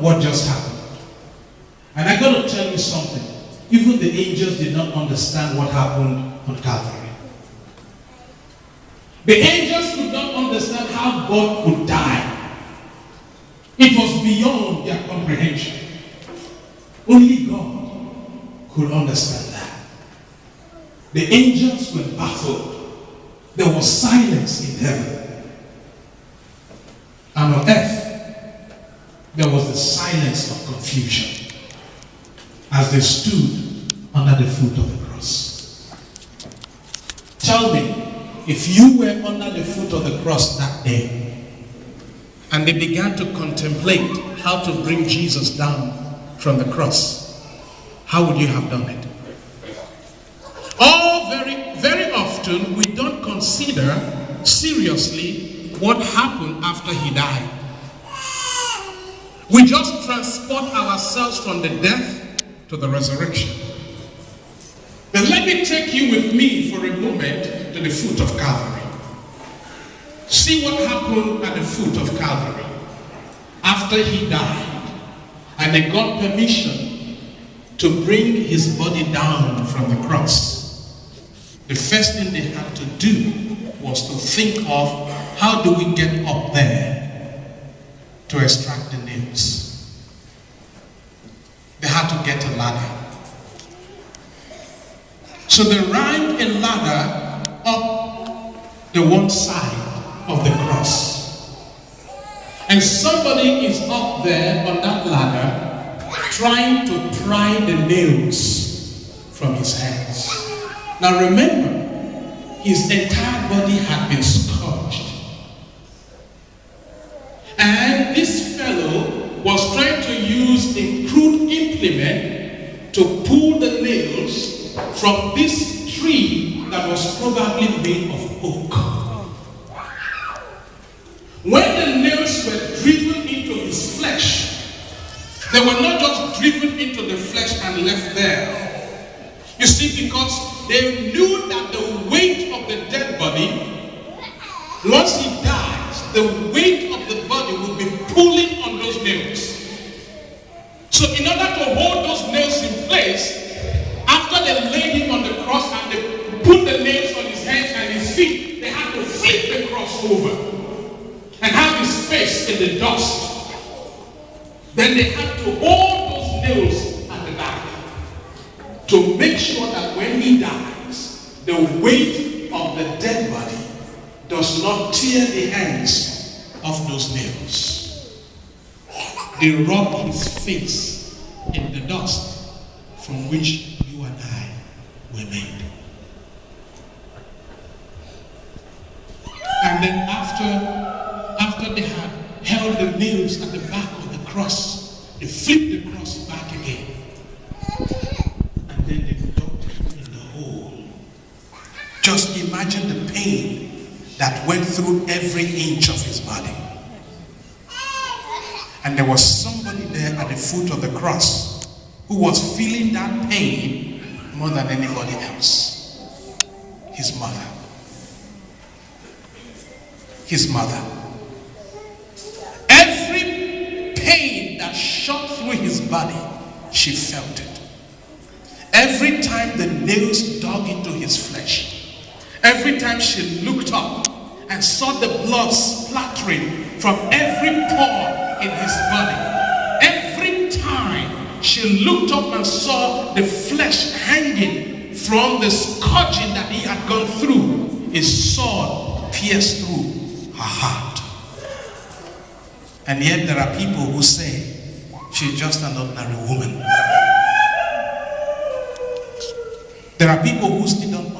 what just happened. And I'm going to tell you something. Even the angels did not understand what happened on Calvary. The angels could not understand how God could die. It was beyond their comprehension. Only God could understand that. The angels were baffled. There was silence in heaven. And on earth, there was the silence of confusion as they stood under the foot of the cross. Tell me, if you were under the foot of the cross that day, and they began to contemplate how to bring Jesus down from the cross, how would you have done it? Very often, we don't consider seriously what happened after he died. We just transport ourselves from the death to the resurrection. But let me take you with me for a moment to the foot of Calvary. See what happened at the foot of Calvary after he died, and they got permission to bring his body down from the cross. The first thing they had to do was to think of, how do we get up there to extract the nails? They had to get a ladder. So they ran a ladder up the one side of the cross. And somebody is up there on that ladder trying to pry the nails from his hands. Now remember, his entire body had been scourged. And this fellow was trying to use a crude implement to pull the nails from this tree that was probably made of oak. When the nails were driven into his flesh, they were not just driven into the flesh and left there. You see, because they knew that the weight of the dead body, once he dies, the weight of the body would be pulling on those nails. So in order to hold those nails in place, after they laid him on the cross and they put the nails on his hands and his feet, they had to flip the cross over and have his face in the dust. Then they had to hold those nails at the back to make sure that when he dies, the weight of the dead body does not tear the hands of those nails. They rubbed his face in the dust from which you and I were made. And then after they had held the nails at the back of the cross, they flipped the cross back again. And then they dug in the hole. Just imagine the pain that went through every inch of his body. And there was somebody there at the foot of the cross who was feeling that pain more than anybody else. His mother. His mother. Every pain that shot through his body, she felt it. Every time the nails dug into his flesh, every time she looked up and saw the blood splattering from every pore in his body, every time she looked up and saw the flesh hanging from the scourging that he had gone through, his sword pierced through her heart. And yet there are people who say she's just an ordinary woman. There are people who still don't